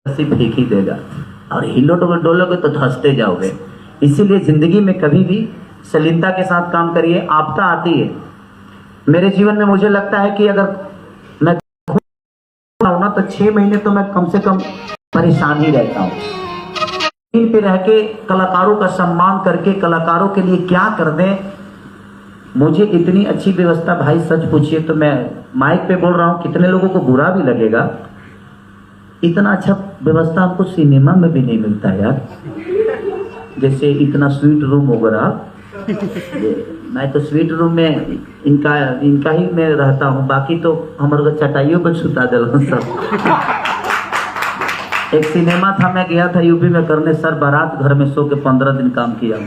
से फेंक ही देगा और हिलो डोलोगे तो धंसते जाओगे। इसीलिए जिंदगी में कभी भी सलीनता के साथ काम करिए। आपदा आती है मेरे जीवन में, मुझे लगता है कि अगर मैं ना तो 6 महीने तो मैं कम से कम परेशान ही रहता हूँ। पे रह के कलाकारों का सम्मान करके कलाकारों के लिए क्या कर दें। मुझे इतनी अच्छी व्यवस्था, भाई सच पूछिए तो मैं माइक पे बोल रहा हूँ, कितने लोगों को बुरा भी लगेगा, इतना अच्छा व्यवस्था हमको सिनेमा में भी नहीं मिलता यार। जैसे इतना स्वीट रूम वगैरह, मैं तो स्वीट रूम में इनका ही मैं रहता हूँ, बाकी तो हमारे चटाइयों पर छुटा दिल सब। एक सिनेमा था, मैं गया था यूपी में करने, सर बारात घर में सो के 15 दिन काम किया,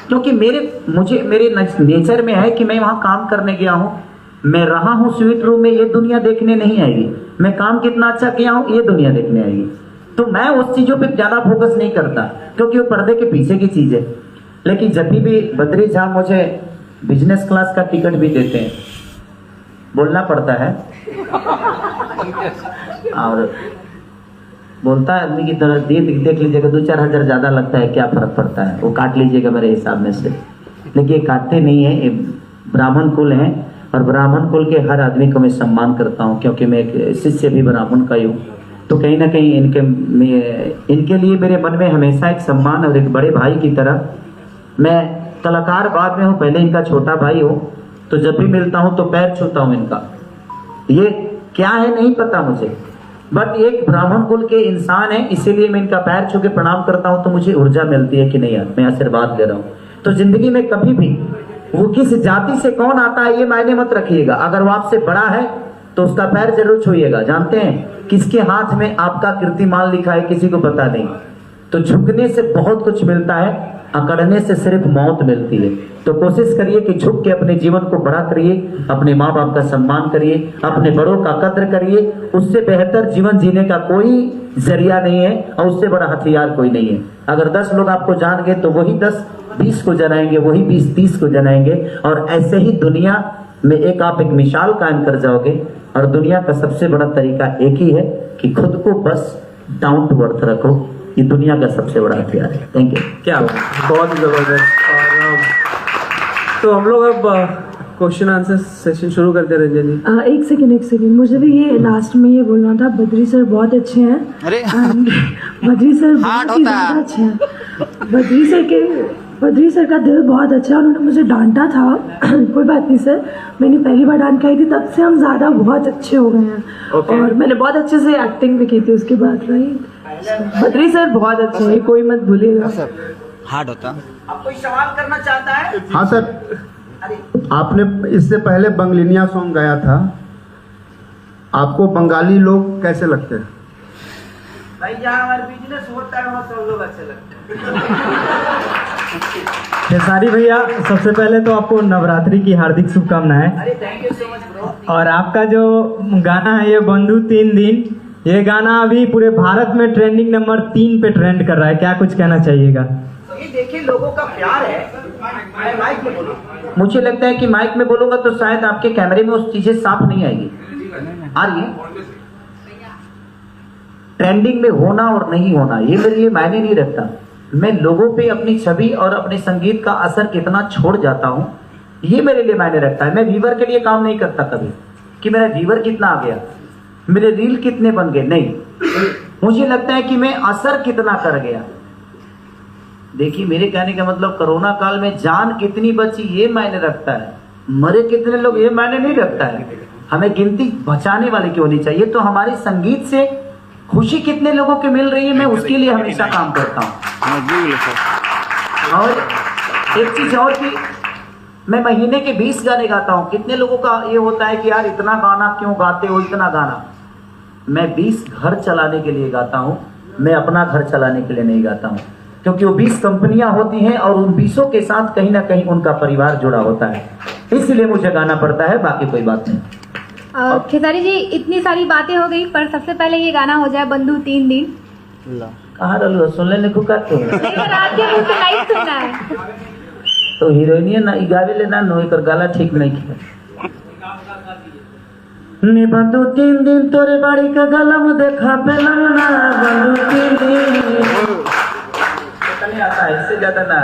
क्योंकि मेरे नेचर में है कि मैं वहां काम करने गया हूं, मैं रहा हूं स्वीट रूम में, ये दुनिया देखने नहीं आएगी। मैं काम कितना अच्छा किया हूं ये दुनिया देखने आएगी। तो मैं उस चीजों पे ज्यादा फोकस नहीं करता, क्योंकि वो पर्दे के पीछे की चीज है। लेकिन जब भी बद्री झा मुझे बिजनेस क्लास का टिकट भी देते हैं, बोलना पड़ता है और बोलता है आदमी की तरह, देख लीजिएगा 2-4 हज़ार ज्यादा लगता है, क्या फर्क पड़ता है, वो काट लीजिएगा मेरे हिसाब में से। लेकिन ये काटते नहीं है, ये ब्राह्मण कुल है और ब्राह्मण कुल के हर आदमी को मैं सम्मान करता हूँ, क्योंकि मैं एक शिष्य भी ब्राह्मण का ही हूँ। तो कहीं ना कहीं इनके लिए मेरे मन में हमेशा एक सम्मान और एक बड़े भाई की तरह। मैं कलाकार बाद में हूँ, पहले इनका छोटा भाई हूँ, तो जब भी मिलता हूँ तो पैर छूता हूँ इनका। ये क्या है नहीं पता मुझे, बट एक ब्राह्मण कुल के इंसान है, इसीलिए मैं इनका पैर छू के प्रणाम करता हूं, तो मुझे ऊर्जा मिलती है कि नहीं यार मैं आशीर्वाद ले रहा हूं। तो जिंदगी में कभी भी वो किस जाति से कौन आता है ये मायने मत रखिएगा, अगर वो आपसे बड़ा है तो उसका पैर जरूर छूइएगा। जानते हैं किसके हाथ में आपका कीर्तिमान लिखा है, किसी को पता नहीं। तो झुकने से बहुत कुछ मिलता है, अकड़ने से सिर्फ मौत मिलती है। तो कोशिश करिए कि झुक के अपने जीवन को बड़ा करिए, अपने माँ बाप का सम्मान करिए, अपने बड़ों का कद्र करिए। उससे बेहतर जीवन जीने का कोई जरिया नहीं है और उससे बड़ा हथियार कोई नहीं है। अगर 10 लोग आपको जान गए तो वही 10 20 को जनाएंगे, वही 20 30 को जनाएंगे, और ऐसे ही दुनिया में एक मिसाल कायम कर जाओगे। और दुनिया का सबसे बड़ा तरीका एक ही है कि खुद को बस डाउन टू अर्थ रखो, ये दुनिया का सबसे बड़ा हथियार है। Thank you. क्या बहुत जबरदस्त। और तो हम लोग अब क्वेश्चन आंसर सेशन शुरू करते हैं। रंजन जी एक सेकंड, मुझे भी ये लास्ट में ये बोलना था, बद्री सर बहुत अच्छे हैं। अरे बद्री सर बहुत ही ज्यादा अच्छे हैं। बद्री सर का दिल बहुत अच्छा है। उन्होंने मुझे डांटा था कोई बात नहीं सर, मैंने पहली बार डांट खाई थी, तब से हम ज्यादा बहुत अच्छे हो गए हैं। और मैंने बहुत अच्छे से एक्टिंग भी की थी उसके बाद। राइट, बद्री सर बहुत अच्छे हैं, कोई मत भूलिएगा। हार्ड होता। आप कोई सवाल करना चाहता है? हाँ सर, आपने इससे पहले बंगलिनिया सॉन्ग गाया था, आपको बंगाली लोग कैसे लगते हैं? भाई जहाँ हमारा बिजनेस होता है वहाँ सब लोग अच्छे लगते हैं। खेसारी भैया, सबसे पहले तो आपको नवरात्रि की हार्दिक शुभकामनाएं। अरे thank you so much bro. और आपका जो गाना है ये बंधु 3 दिन, ये गाना अभी पूरे भारत में ट्रेंडिंग नंबर 3 पे ट्रेंड कर रहा है, क्या कुछ कहना चाहिएगा? तो ये देखिए लोगों का प्यार है। मैं माइक में बोलूँ, मुझे लगता है कि माइक में बोलूंगा तो शायद आपके कैमरे में उस चीजें साफ नहीं आएगी। आ रही है? ट्रेंडिंग में होना और नहीं होना ये मेरे लिए मायने नहीं रखता। मैं लोगों पे अपनी छवि और अपने संगीत का असर कितना छोड़ जाता हूं ये मेरे लिए मायने रखता है। मैं व्यूवर के लिए काम नहीं करता कभी कि मेरा व्यूवर कितना आ गया, मेरे रील कितने बन गए, नहीं। मुझे लगता है कि मैं असर कितना कर गया। देखिए मेरे कहने का मतलब कोरोना काल में जान कितनी बची ये मायने रखता है, मरे कितने लोग ये मायने नहीं रखता है। हमें गिनती बचाने वाले की होनी चाहिए। तो हमारे संगीत से खुशी कितने लोगों को मिल रही है, मैं उसके लिए हमेशा काम करता हूँ। और एक चीज और कि मैं महीने के 20 गाने गाता हूँ। कितने लोगों का ये होता है कि यार इतना गाना क्यों गाते हो, इतना गाना। मैं 20 घर चलाने के लिए गाता हूँ, मैं अपना घर चलाने के लिए नहीं गाता हूँ, क्योंकि वो 20 कंपनियां होती हैं और उन 20 के साथ कहीं ना कहीं उनका परिवार जुड़ा होता है, इसलिए मुझे गाना पड़ता है, बाकी कोई बात नहीं। खेसारी जी इतनी सारी बातें हो गई, पर सबसे पहले ये गाना हो जाए बंधु 3 दिन। कहाँ रहो सुन लेने को कहते हैं रात के मुंह से नहीं सुनना है। तो हीरोइनिया ना गावे लेना नो, एक गाला ठीक नहीं किया। नी बंधु 3 दिन तोरे बाड़ी का गलम देखा बेलना बंधु 3 दिन नहीं आता है, इससे ज्यादा ना।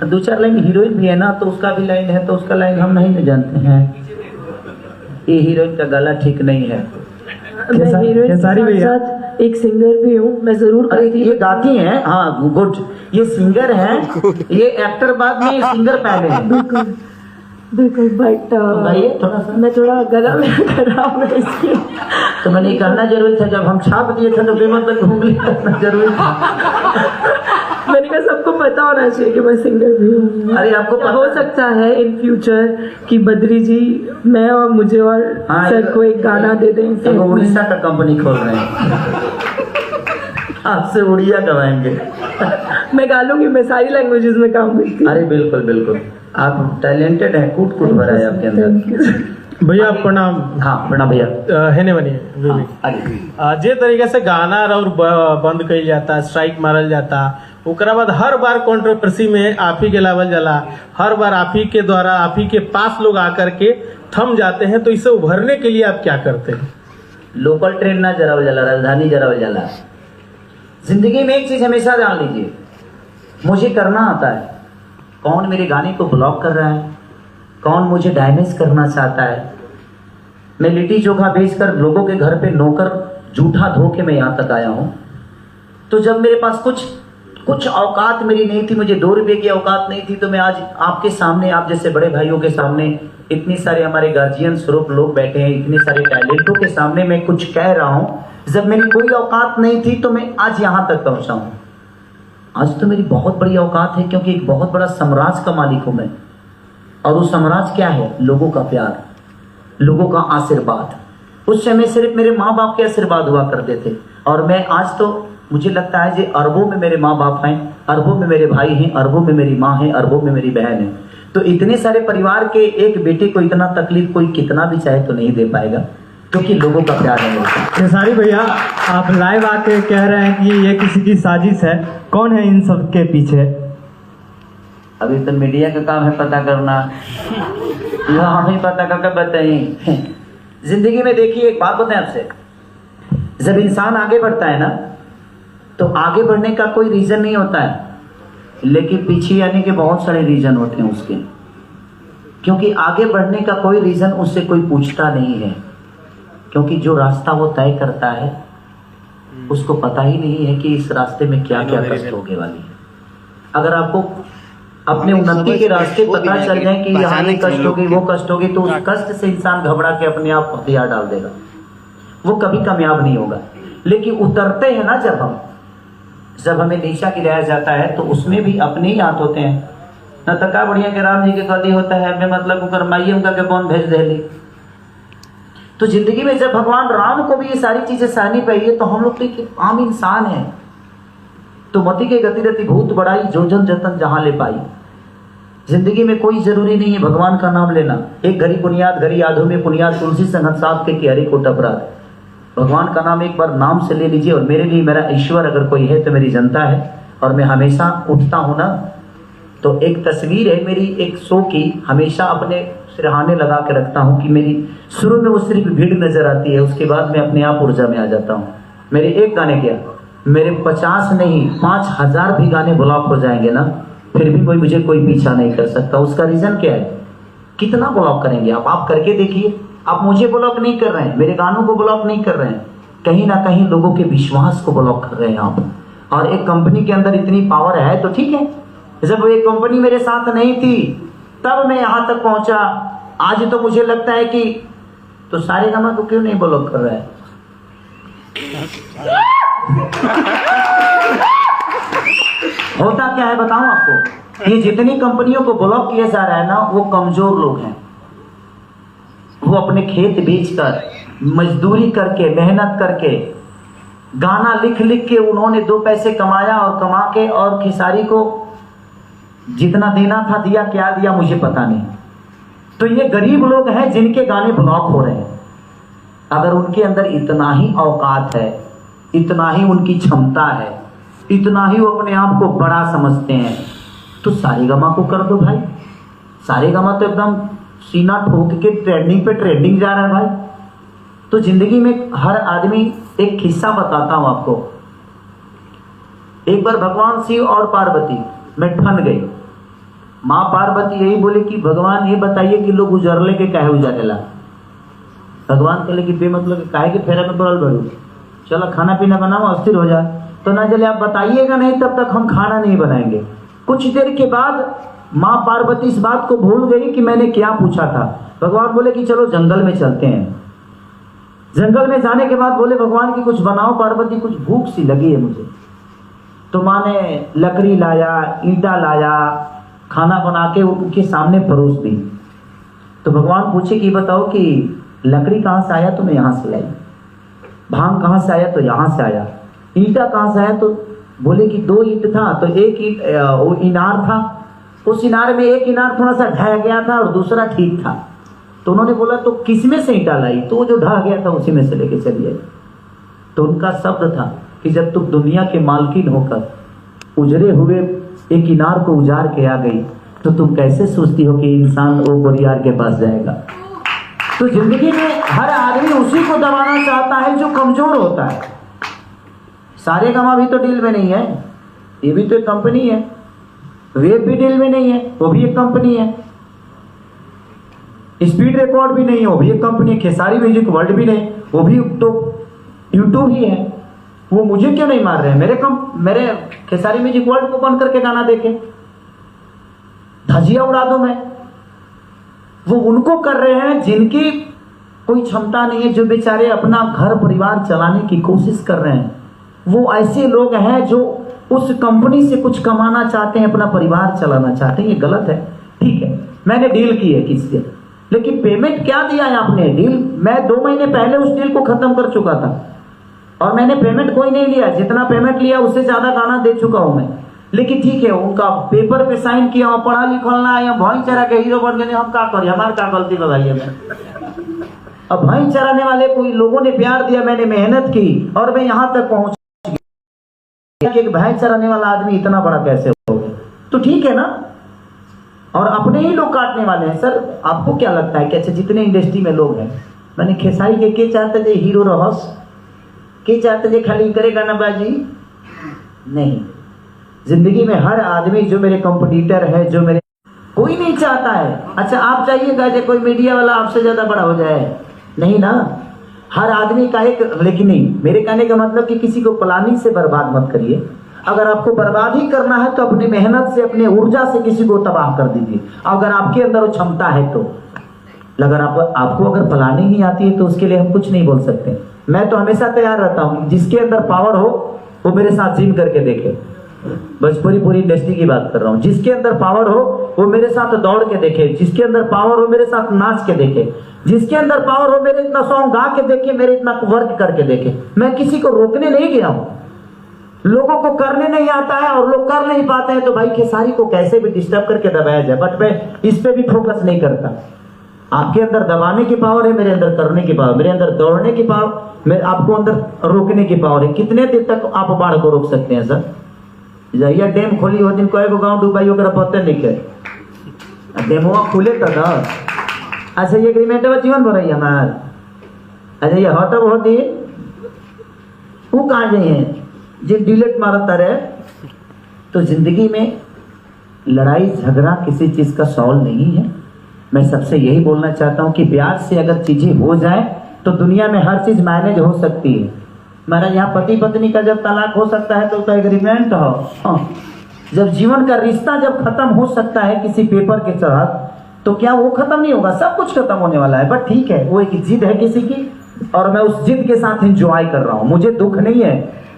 2-4 लाइन हीरोइन भी है ना, तो उसका भी लाइन है, तो उसका लाइन हम नहीं जानते हैं। ये हीरोइन का गला ठीक नहीं है। मैं हीरोइन के साथ एक सिंगर भी हूँ, मैं जरूर करती ये गाती हैं, हाँ गुड, ये सिंगर हैं, ये एक्टर बाद में सिंगर पहले हैं। बिल्कुल बिल्कुल, बट थोड़ा सा मैं थोड़ा गला में खराब है इसलिए। तो मैंने करना जरूरी था, जब हम छाप दिए थे तो बेमतलब गूगल करना जरूरी था। मैंने कहा सबको पता होना चाहिए कि मैं सिंगर भी हूँ। अरे आपको पता हो सकता है इन फ्यूचर कि बद्री जी मैं और मुझे और सर को एक गाना दे दें। तो उड़ीसा का कंपनी खोल रहे हैं, आपसे उड़िया गवाएंगे। मैं गा लूंगी, मैं सारी लैंग्वेजेस में काम करती हूँ। अरे बिल्कुल बिल्कुल, आप टैलेंटेड है, कूट भरा है आपके अंदर। भैया प्रणाम। हाँ प्रणाम भैया। हेने बनिए जे तरीके से गाना और बंद कइल जाता, स्ट्राइक मारल जाता, ओकरा बाद हर बार कंट्रोवर्सी में आप ही के लावल जाला, हर बार आप ही के द्वारा आप ही के पास लोग आकर के थम जाते हैं, तो इसे उभरने के लिए आप क्या करते हैं? लोकल ट्रेन ना जरावल जाला, राजधानी जरावल जाला। जिंदगी में एक चीज हमेशा जान लीजिए, मुझे करना आता है। कौन मेरे गाने को ब्लॉक कर रहा है, कौन मुझे डैमेज करना चाहता है। मैं लिट्टी चोखा बेचकर लोगों के घर पे नौकर जूठा धो के मैं यहाँ तक आया हूँ। तो जब मेरे पास कुछ औकात मेरी नहीं थी, मुझे 2 रुपये की औकात नहीं थी, तो मैं आज आपके सामने, आप जैसे बड़े भाइयों के सामने, इतने सारे हमारे गार्जियन स्वरूप लोग बैठे हैं, इतने सारे टैलेंटों के सामने मैं कुछ कह रहा हूँ। जब मेरी कोई औकात नहीं थी तो मैं आज यहाँ तक पहुँचा हूँ। आज तो मेरी बहुत बड़ी औकात है, क्योंकि एक बहुत बड़ा साम्राज्य का मालिक हूँ मैं। और वो साम्राज्य क्या है? लोगों का प्यार, लोगों का आशीर्वाद। उस समय सिर्फ मेरे माँ बाप के आशीर्वाद हुआ करते थे, और मैं आज तो मुझे लगता है कि अरबों में मेरे माँ बाप हैं, अरबों में मेरे भाई हैं, अरबों में मेरी माँ है, अरबों में मेरी बहन है। तो इतने सारे परिवार के एक बेटे को इतना तकलीफ कोई कितना भी चाहे तो नहीं दे पाएगा, क्योंकि लोगों का प्यार है। खेसारी भैया, आप लाइव आके कह रहे हैं कि ये किसी की साजिश है, कौन है इन सब के पीछे? अभी तो मीडिया का काम है पता करना, यह हम ही पता करके बताएं। जिंदगी में देखिए, एक बात बताएं आपसे, जब इंसान आगे बढ़ता है ना, तो आगे बढ़ने का कोई रीजन नहीं होता है, लेकिन पीछे आने के बहुत सारे रीजन होते हैं उसके। क्योंकि आगे बढ़ने का कोई रीजन उससे कोई पूछता नहीं है, क्योंकि जो रास्ता वो तय करता है उसको पता ही नहीं है कि इस रास्ते में क्या क्या कष्ट होने वाली है। अगर आपको अपने उन्नति के रास्ते पता चल जाए कि यहाँ ये कष्ट होगी, वो कष्ट होगी, तो उस कष्ट से इंसान घबरा के अपने आप हथियार डाल देगा, वो कभी कामयाब नहीं होगा। लेकिन उतरते हैं ना जब हमें नीचा गिराया जाता है, तो उसमें भी अपने ही हाथ होते हैं। न तका बढ़िया के राम जी के कदी होता है, मैं मतलब उकर माइये उनका के कौन भेज दे ली। तो जिंदगी में जब भगवान राम को भी ये सारी चीजें सहनी पड़ी है, तो हम लोग तो एक आम इंसान है। तो मति के गति रति भूत बढ़ाई, जो जन जतन जहां ले पाई। जिंदगी में कोई जरूरी नहीं है भगवान का नाम लेना। एक घड़ी पुनियाद घड़ी यादों में पुनियाद, तुलसी संगत साथ के हरि को टपराध। भगवान का नाम एक बार नाम से ले लीजिए। और मेरे लिए मेरा ईश्वर अगर कोई है तो मेरी जनता है। और मैं हमेशा उठता हूं ना, तो एक तस्वीर है मेरी एक शो की, हमेशा अपने सिरहाने लगा के रखता हूं कि मेरी शुरू में वो सिर्फ भीड़ नजर आती है, उसके बाद मैं अपने आप ऊर्जा में आ जाता हूं। मेरे एक गाने क्या, मेरे 50 नहीं 5000 भी गाने ब्लॉक हो जाएंगे ना, फिर भी मुझे कोई पीछा नहीं कर सकता। उसका रीजन क्या है? कितना ब्लॉक करेंगे आप करके देखिए। आप मुझे ब्लॉक नहीं कर रहे हैं, मेरे गानों को ब्लॉक नहीं कर रहे हैं, कहीं ना कहीं लोगों के विश्वास को ब्लॉक कर रहे हैं आप। और एक कंपनी के अंदर इतनी पावर है तो ठीक है, जब एक कंपनी मेरे साथ नहीं थी तब मैं यहां तक पहुंचा। आज तो मुझे लगता है कि तो सारे गाना को क्यों नहीं ब्लॉक कर रहा है? होता क्या है बताऊं आपको, ये जितनी कंपनियों को ब्लॉक किया जा रहा है ना, वो कमजोर लोग हैं। वो अपने खेत बेचकर, मजदूरी करके, मेहनत करके, गाना लिख लिख के उन्होंने 2 पैसे कमाया और कमा के, और खेसारी को जितना देना था दिया, क्या दिया मुझे पता नहीं। तो ये गरीब लोग हैं जिनके गाने ब्लॉक हो रहे हैं। अगर उनके अंदर इतना ही औकात है, इतना ही उनकी क्षमता है, इतना ही वो अपने आप को बड़ा समझते हैं, तो सारेगामा को कर दो भाई। सारेगामा तो एकदम सीना ठोक के ट्रेंडिंग पे ट्रेंडिंग जा रहा है भाई। तो जिंदगी में हर आदमी, एक किस्सा बताता हूं आपको। एक बार भगवान शिव और पार्वती में ठन गई। माँ पार्वती यही बोले कि भगवान ये बताइए कि लोग उजरले के काहे उजारेला। भगवान कहले कि बेमतलब काहे के फेरा में पड़ल बड़ू, चलो खाना पीना बनाओ, अस्थिर हो जा। तो ना चले आप बताइएगा नहीं तब तक हम खाना नहीं बनाएंगे। कुछ देर के बाद माँ पार्वती इस बात को भूल गई कि मैंने क्या पूछा था। भगवान बोले कि चलो जंगल में चलते हैं। जंगल में जाने के बाद बोले भगवान की कुछ बनाओ पार्वती, कुछ भूख सी लगी है मुझे। तो माँ ने लकड़ी लाया, ईंटा लाया, खाना बना के उनके सामने परोस दी। तो भगवान पूछे कि बताओ कि लकड़ी कहाँ से आया? तो मैं यहाँ से लाई। भांग कहाँ से आया? तो यहाँ से आया। ईंटा कहाँ से आया? तो बोले कि 2 ईंट था, तो एक ईंट वो इनार था, उस इनार में एक इनार थोड़ा सा ढह गया था और दूसरा ठीक था। तो उन्होंने बोला तो किसमें से ईंटा लाई? तो जो ढह गया था उसी में से लेके चली आई। तो उनका शब्द था कि जब तुम दुनिया के मालकिन होकर उजरे हुए एक इनार को उजाड़ के आ गई तो तुम कैसे सोचती हो कि इंसान वो बोरियार के पास जाएगा। तो जिंदगी में हर आदमी उसी को दबाना चाहता है जो कमजोर होता है। सारे गमा भी तो डील में नहीं है, ये भी तो एक कंपनी है। वेब भी डील में नहीं है, वो भी एक कंपनी है। स्पीड रिकॉर्ड भी नहीं है, वो भी एक कंपनी है। खेसारी म्यूजिक वर्ल्ड भी नहीं, वो भी तो यूट्यूब ही है। वो मुझे क्यों नहीं मार रहे हैं? मेरे खेसारी म्यूजिक वर्ल्ड को बंद करके गाना देखे, धजिया उड़ा दो मैं। वो उनको कर रहे हैं जिनकी कोई क्षमता नहीं है, जो बेचारे अपना घर परिवार चलाने की कोशिश कर रहे हैं। वो ऐसे लोग हैं जो उस कंपनी से कुछ कमाना चाहते हैं, अपना परिवार चलाना चाहते हैं। ये गलत है। ठीक है, मैंने डील की है किसी से, लेकिन पेमेंट क्या दिया है आपने? डील मैं 2 महीने पहले उस डील को खत्म कर चुका था और मैंने पेमेंट कोई नहीं लिया। जितना पेमेंट लिया उससे ज्यादा गाना दे चुका हूं मैं। लेकिन ठीक है, उनका पेपर पे साइन किया, पढ़ा लिखल ना है, भाई चरा के हीरो बन गए, हम क्या करिए, हमारे क्या गलती बताइए। मैं अब भाई चराने वाले कोई लोगों ने प्यार दिया, मैंने मेहनत की और मैं यहां तक पहुंच गया। एक भैंस चराने वाला आदमी इतना बड़ा कैसे हो गया? तो ठीक है ना। और अपने ही लोग काटने वाले हैं। सर आपको क्या लगता है कि अच्छा जितने इंडस्ट्री में लोग हैं, मैंने खेसारी के चाहते थे हीरो रहस, के चाहते थे खाली करेगा ना बाजी? नहीं, जिंदगी में हर आदमी जो मेरे कंपटीटर है, जो मेरे, कोई नहीं चाहता है। अच्छा आप चाहिएगा कि कोई मीडिया वाला आपसे ज्यादा बड़ा हो जाए? नहीं ना। हर आदमी का एक, लेकिन नहीं, मेरे कहने का मतलब कि किसी को प्लानिंग से बर्बाद मत करिए। अगर आपको बर्बाद ही करना है तो अपनी मेहनत से, अपने ऊर्जा से किसी को तबाह कर दीजिए, अगर आपके अंदर वो क्षमता है तो। अगर आपको अगर प्लानिंग ही आती है तो उसके लिए हम कुछ नहीं बोल सकते। मैं तो हमेशा तैयार रहता हूँ, जिसके अंदर पावर हो वो मेरे साथ जिम करके देखे। बस पूरी इंडस्ट्री की बात कर रहा हूँ। जिसके अंदर पावर हो वो मेरे साथ दौड़ के देखे, जिसके अंदर पावर हो मेरे साथ नाच के देखे, जिसके अंदर पावर हो मेरे इतना सॉन्ग गा के देखे, मेरे इतना वर्क करके देखे। मैं किसी को रोकने नहीं गया हूँ। लोगों को करने नहीं आता है और लोग कर नहीं पाते हैं तो भाई खेसारी को कैसे भी डिस्टर्ब करके दबाया जाए। बट मैं इस पे भी फोकस नहीं करता। आपके अंदर दबाने की पावर है, मेरे अंदर करने की पावर, मेरे अंदर दौड़ने की पावर, मेरे आपको अंदर रोकने की पावर है। कितने दिन तक आप बाढ़ को रोक सकते हैं सर? जहिया डैम खोली हो दिन को गाँव डूबाई ओकरा पता नहीं के डेमुआ खुले तो ना। अच्छा ये एग्रीमेंट जीवन भर रही हमार। अच्छा ये हटब होती वो कहाँ जाइए जो डिलेट मारता रहे। तो जिंदगी में लड़ाई झगड़ा किसी चीज का सॉल्व नहीं है। मैं सबसे यही बोलना चाहता हूँ कि प्यार से अगर चीजें हो जाए तो दुनिया में हर चीज मैनेज हो सकती है। मेरा यहाँ पति पत्नी का जब तलाक हो सकता है तो एग्रीमेंट हो। जब जीवन का रिश्ता जब खत्म हो सकता है किसी पेपर के तहत, तो क्या वो खत्म नहीं होगा? सब कुछ खत्म होने वाला है। बट ठीक है, वो एक जिद है किसी की और मैं उस जिद के साथ एंजॉय कर रहा हूँ। मुझे दुख नहीं है।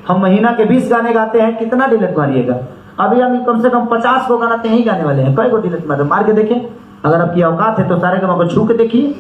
हम महीना के 20 गाने गाते हैं, कितना डिलीट मारिएगा? अभी हम कम से कम 50 को गाना ही गाने वाले हैं। कई को डिलीट मार के देखें। अगर आपकी औकात है तो सारे गानों को छू के देखिए,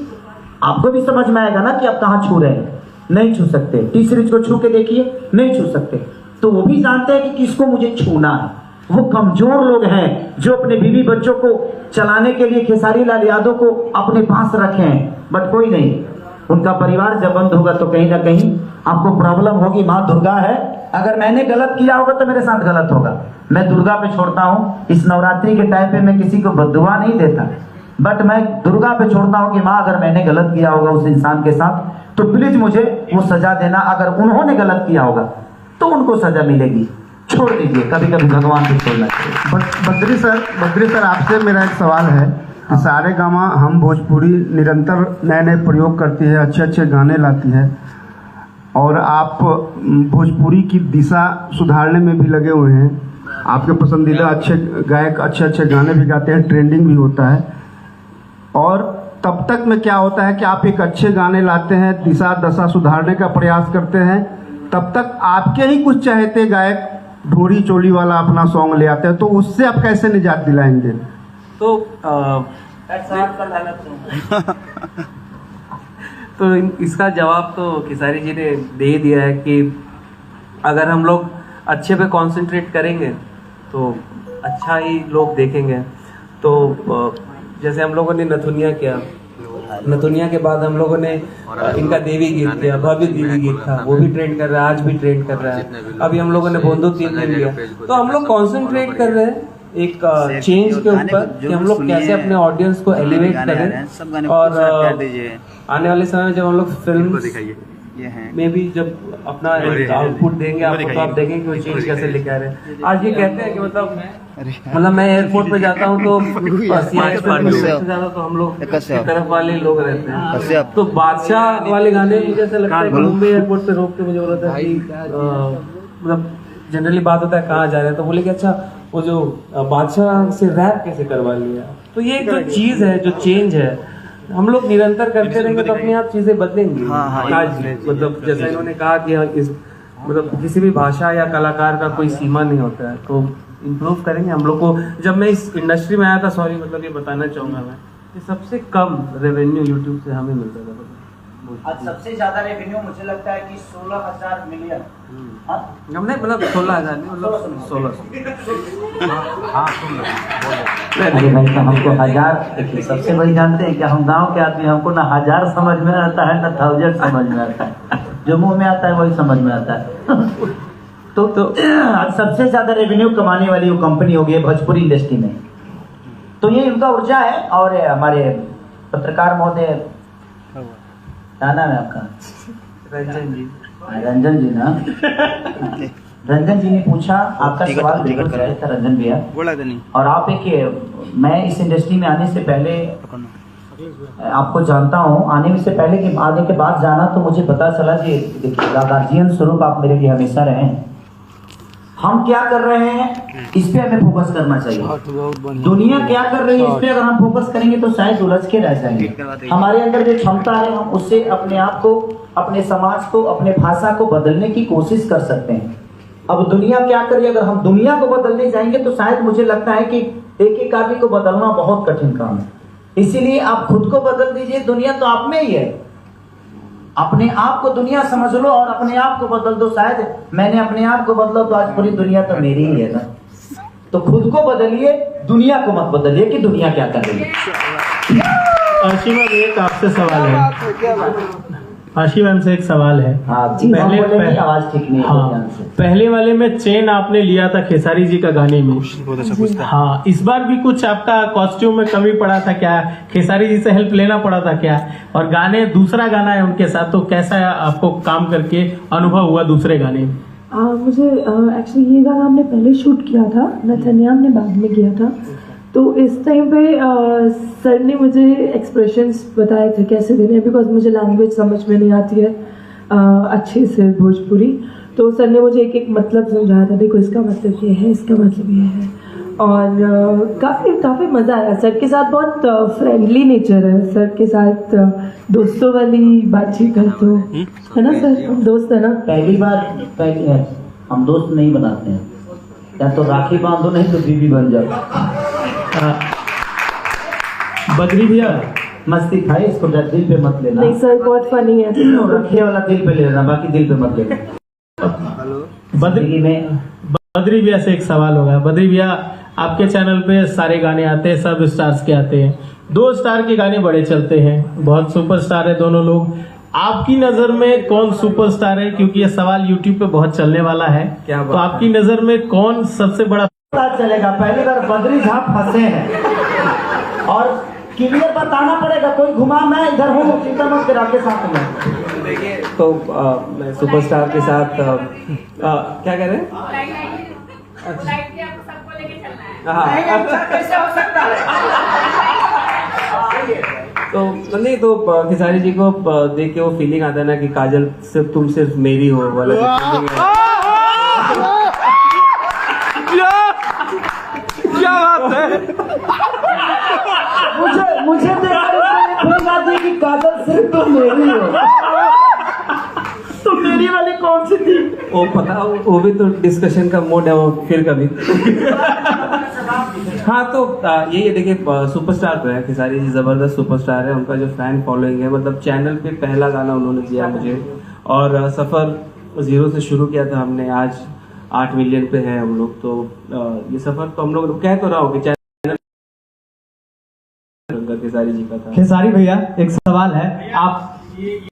आपको भी समझ में आएगा ना कि आप कहाँ छू रहे हैं। नहीं छू सकते। टी सीरीज को छू के देखिए, नहीं छू सकते। तो वो भी जानते हैं कि किसको मुझे छूना है। वो कमजोर लोग हैं जो अपने बीवी बच्चों को चलाने के लिए खेसारी लाल यादव को अपने पास रखे हैं। बट कोई नहीं, उनका परिवार जब बंद होगा तो कहीं ना कहीं आपको प्रॉब्लम होगी। माँ दुर्गा है, अगर मैंने गलत किया होगा तो मेरे साथ गलत होगा। मैं दुर्गा पे छोड़ता हूँ। इस नवरात्रि के टाइम पे मैं किसी को बद्दुआ नहीं देता। बट मैं दुर्गा पे छोड़ता हूँ कि माँ अगर मैंने गलत किया होगा उस इंसान के साथ तो प्लीज मुझे वो सजा देना, अगर उन्होंने गलत किया होगा तो उनको सजा मिलेगी, छोड़ दीजिए, कभी कभी भगवान को छोड़ना चाहिए। बद्री सर आपसे मेरा एक सवाल है कि सारे गामा हम भोजपुरी निरंतर नए नए प्रयोग करती है, अच्छे अच्छे गाने लाती है और आप भोजपुरी की दिशा सुधारने में भी लगे हुए हैं। आपके पसंदीदा अच्छे गायक अच्छे अच्छे गाने भी गाते हैं, ट्रेंडिंग भी होता है। और तब तक में क्या होता है कि आप एक अच्छे गाने लाते हैं, दिशा दशा सुधारने का प्रयास करते हैं, तब तक आपके ही कुछ चाहते गायक ढोरी चोली वाला अपना सॉन्ग ले आते हैं, तो उससे आप कैसे निजात दिलाएंगे? तो तो इसका जवाब तो खेसारी जी ने दे ही दिया है कि अगर हम लोग अच्छे पे कंसंट्रेट करेंगे तो अच्छा ही लोग देखेंगे। तो जैसे हम लोगों ने नथुनिया किया, नथुनिया के बाद हम लोगों ने इनका देवी गीत किया, भव्य देवी गीत था, वो भी ट्रेंड कर रहा है, आज भी ट्रेंड कर रहा है। अभी हम लोगों ने बोंदो 3 दिन लिया, तो हम लोग कंसंट्रेट कर रहे हैं एक चेंज के ऊपर कि हम लोग कैसे अपने ऑडियंस को एलिवेट करें। और आने वाले समय में जब हम लोग फिल्म में भी जब अपना आउटपुट देंगे आपको, तो आप देखेंगे कि वो चेंज कैसे लेके आ रहे हैं। आज ये कहते हैं कि मतलब मैं एयरपोर्ट पे जाता हूँ तो ज्यादा तो हम लोग की तरफ वाले लोग रहते हैं, तो बादशाह वाले गाने मुझे ऐसा लगता है कि मुंबई एयरपोर्ट पे रोक के मुझे बोला था कि मतलब जनरली बात होता है कहाँ जा रहे हैं, तो बोले कि अच्छा वो जो बादशाह से रैप कैसे करवा लिया। तो ये जो चीज है, जो चेंज है, हम लोग निरंतर करते रहेंगे तो अपने आप चीजें बदलेंगी। आज मतलब जैसा इन्होंने कहा कि इस मतलब किसी भी भाषा या कलाकार का कोई सीमा नहीं होता है, तो इम्प्रूव करेंगे हम लोग को। जब मैं इस इंडस्ट्री में आया था, सॉरी मतलब ये बताना चाहूंगा मैं कि सबसे कम रेवेन्यू यूट्यूब से हमें मिलता था। आज सबसे ज्यादा रेवेन्यू मुझे लगता है कि 16,000 मिलियन। हमने मतलब 16,000 नहीं, मतलब 1600। अरे भाई तो हमको 1000, देखिए सबसे बड़ी जानते हैं कि हम गांव के आदमी, हमको ना 1000 समझ में आता है ना 1000 समझ में आता है, जो मुंह में आता है वही समझ में आता है। तो आज सबसे ज्यादा रेवेन्यू कमाने वाली वो कंपनी होगी भोजपुरी इंडस्ट्री में, तो ये उनका ऊर्जा है। और हमारे पत्रकार महोदय, क्या नाम है आपका? रंजन जी। रंजन जी ना, रंजन जी ने पूछा, आपका सवाल बिल्कुल सही था रंजन भैया। और आप एक, मैं इस इंडस्ट्री में आने से पहले आपको जानता हूँ, आने से पहले कि आने के बाद जाना तो मुझे पता चला कि देखिए गार्जियन स्वरूप आप मेरे लिए हमेशा रहे हैं। हम क्या कर रहे हैं इस पे हमें फोकस करना चाहिए। दुनिया क्या कर रही है इस पे अगर हम फोकस करेंगे तो शायद उलझ के रह जाएंगे। हमारे अंदर जो क्षमता है हम उससे अपने आप को, अपने समाज को, अपने भाषा को बदलने की कोशिश कर सकते हैं। अब दुनिया क्या कर रही है, अगर हम दुनिया को बदलने जाएंगे तो शायद मुझे लगता है कि एक एक आदमी को बदलना बहुत कठिन काम है। इसीलिए आप खुद को बदल दीजिए, दुनिया तो आप में ही है। अपने आप को दुनिया समझ लो और अपने आप को बदल दो। शायद मैंने अपने आप को बदला तो आज पूरी दुनिया तो मेरी ही है ना। तो खुद को बदलिए, दुनिया को मत बदलिए कि दुनिया क्या कर रही है। आशीमा एक आपसे सवाल है, आशीमा से एक सवाल है। पहले आवाज ठीक नहीं है। पहले वाले में चेन आपने लिया था खेसारी जी का गाने में, हाँ, इस बार भी कुछ आपका कॉस्ट्यूम में कमी पड़ा था क्या? खेसारी जी से हेल्प लेना पड़ा था क्या? और गाने, दूसरा गाना है उनके साथ, तो कैसा आपको काम करके अनुभव हुआ दूसरे गाने में? मुझे एक्चुअली ये गाना हमने पहले शूट किया था, नथनिया हमने बाद में किया था। तो इस टाइम पे सर ने मुझे एक्सप्रेशंस बताए थे कैसे देने हैं, बिकॉज मुझे लैंग्वेज समझ में नहीं आती है अच्छे से भोजपुरी। तो सर ने मुझे एक एक मतलब समझाया था, देखो इसका मतलब ये है, इसका मतलब ये है। और काफ़ी मज़ा आया सर के साथ। बहुत फ्रेंडली नेचर है सर के साथ, दोस्तों वाली बातचीत करते हो, है ना सर? हम दोस्त है ना। पहली बार हम दोस्त नहीं बनाते हैं, या तो राखी बांधो नहीं तो बीवी बन जाओ। बद्री भैया मस्ती खाए, इसको दिल पे मत लेना। नहीं सर, बहुत फनी है। रखे वाला दिल पे ले लेना, बाकी दिल पे मत लेना। बद्री भैया से एक सवाल होगा। बद्री भैया, आपके चैनल पे सारे गाने आते हैं, सब स्टार्स के आते हैं, 2 स्टार के गाने बड़े चलते हैं, बहुत सुपरस्टार है दोनों लोग। आपकी नजर में कौन सुपरस्टार है? क्योंकि ये सवाल यूट्यूब पे बहुत चलने वाला है, तो आपकी नजर में कौन सबसे बड़ा चलेगा? पहली बार बद्री झा फंसे हैं और क्लियर बताना पड़ेगा, कोई घुमा मैं इधर हूँ, चिंता मत कर, आपके साथ में। देखिए तो मैं सुपरस्टार के साथ क्या कह रहे हैं? हाँ कैसे हो सकता है? तो नहीं तो खेसारी जी को देख के वो फीलिंग आता है ना कि काजल सिर्फ तुम सिर्फ मेरी हो वाला जो feeling है। क्या बात है। मुझे फीलिंग आती है कि काजल सिर्फ तुम मेरी हो। तो मेरी वाली कौन सी थी? वो पता वो भी तो डिस्कशन का मोड है, वो फिर कभी। हाँ तो यही है, देखिए सुपरस्टार तो है खेसारी जी, जबरदस्त सुपरस्टार है, उनका जो फैन फॉलोइंग है, मतलब चैनल पे पहला गाना उन्होंने दिया मुझे, और सफर 0 से शुरू किया था हमने, आज 8 मिलियन पे है हम लोग। तो ये सफर तो हम लोग कह तो रहा हूँ कि चैनल खेसारी जी का था। खेसारी भैया एक सवाल है, आप